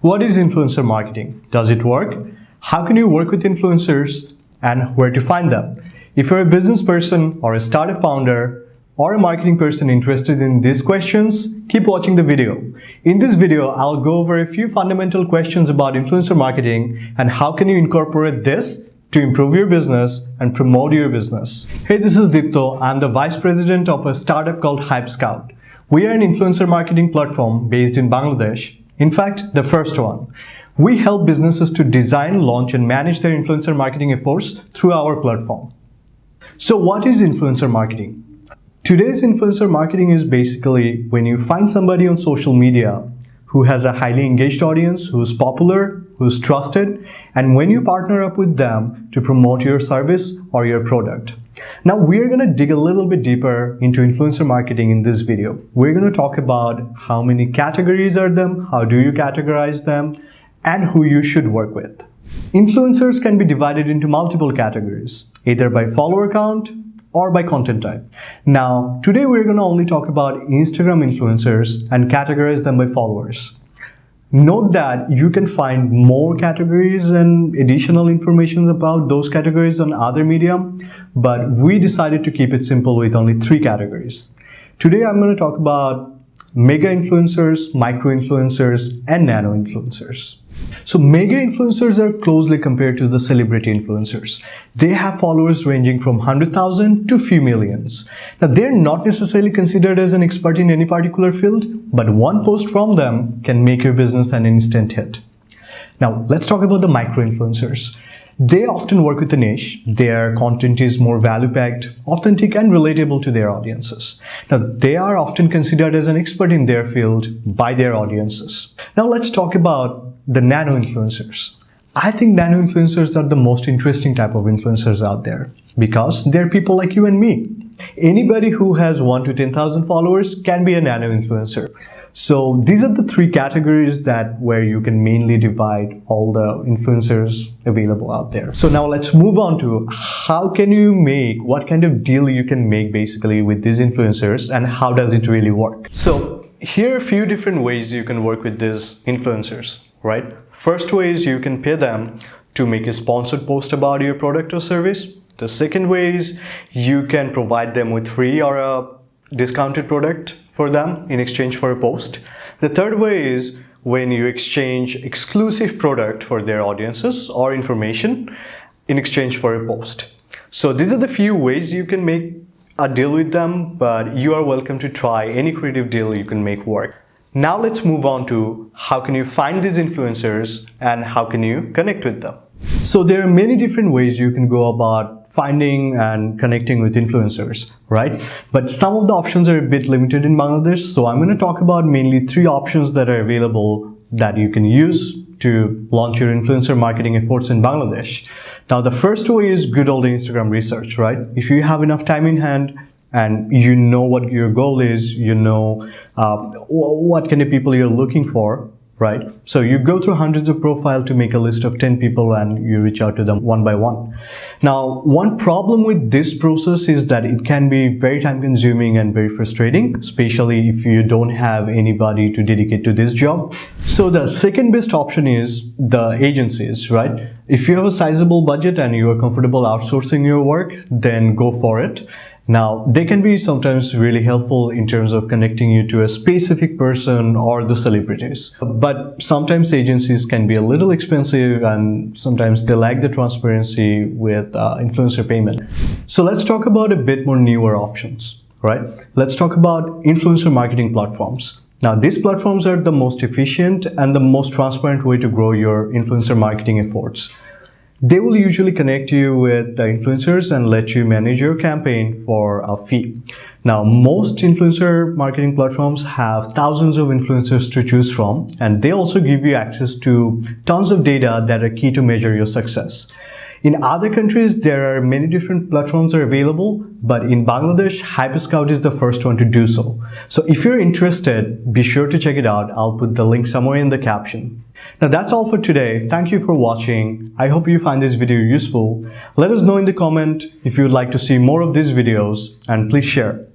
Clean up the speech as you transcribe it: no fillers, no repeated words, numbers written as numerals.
What is influencer marketing? Does it work? How can you work with influencers and where to find them? If you're a business person or a startup founder or a marketing person interested in these questions, keep watching the video. In this video, I'll go over a few fundamental questions about influencer marketing and how can you incorporate this to improve your business and promote your business. Hey, this is Dipto. I'm the Vice President of a startup called HypeScout. We are an influencer marketing platform based in Bangladesh. In fact, the first one. We help businesses to design, launch, and manage their influencer marketing efforts through our platform. So what is influencer marketing? Today's influencer marketing is basically when you find somebody on social media who has a highly engaged audience, who's popular, who's trusted, and when you partner up with them to promote your service or your product. Now we're going to dig a little bit deeper into influencer marketing in this video. We're going to talk about how many categories are them, how do you categorize them, and who you should work with. Influencers can be divided into multiple categories, either by follower count or by content type. Now, today we're going to only talk about Instagram influencers and categorize them by followers. Note that you can find more categories and additional information about those categories on other media, but we decided to keep it simple with only 3 categories. Today I'm going to talk about mega influencers, micro influencers, and nano influencers. So mega influencers are closely compared to the celebrity influencers. They have followers ranging from 100,000 to few millions. Now they're not necessarily considered as an expert in any particular field, but one post from them can make your business an instant hit. Now let's talk about the micro influencers. They often work with a niche. Their content is more value-packed, authentic, and relatable to their audiences. Now, they are often considered as an expert in their field by their audiences. Now, let's talk about the nano influencers. I think nano influencers are the most interesting type of influencers out there because they're people like you and me. Anybody who has 1 to 10,000 followers can be a nano influencer. So these are the 3 categories where you can mainly divide all the influencers available out there. So now let's move on to what kind of deal you can make basically with these influencers and how does it really work. So here are a few different ways you can work with these influencers, right? First way is you can pay them to make a sponsored post about your product or service. The second way is you can provide them with free or a discounted product for them in exchange for a post. The third way is when you exchange exclusive product for their audiences or information in exchange for a post. So these are the few ways you can make a deal with them, but you are welcome to try any creative deal you can make work. Now let's move on to how can you find these influencers and how can you connect with them. So there are many different ways you can go about finding and connecting with influencers, right? But some of the options are a bit limited in Bangladesh. So I'm going to talk about mainly 3 options that are available that you can use to launch your influencer marketing efforts in Bangladesh. Now, the first way is good old Instagram research, right? If you have enough time in hand and you know what your goal is, you know what kind of people you're looking for, right? So you go through hundreds of profiles to make a list of 10 people and you reach out to them one by one. Now, one problem with this process is that it can be very time consuming and very frustrating, especially if you don't have anybody to dedicate to this job. So the second best option is the agencies, right? If you have a sizable budget and you are comfortable outsourcing your work, then go for it. Now, they can be sometimes really helpful in terms of connecting you to a specific person or the celebrities. But sometimes agencies can be a little expensive and sometimes they lack the transparency with influencer payment. So let's talk about a bit more newer options, right? Let's talk about influencer marketing platforms. Now, these platforms are the most efficient and the most transparent way to grow your influencer marketing efforts. They will usually connect you with the influencers and let you manage your campaign for a fee. Now, most influencer marketing platforms have thousands of influencers to choose from, and they also give you access to tons of data that are key to measure your success. In other countries, there are many different platforms that are available, but in Bangladesh, HypeScout is the first one to do so. So if you're interested, be sure to check it out. I'll put the link somewhere in the caption. Now that's all for today. Thank you for watching. I hope you find this video useful. Let us know in the comment if you would like to see more of these videos and please share.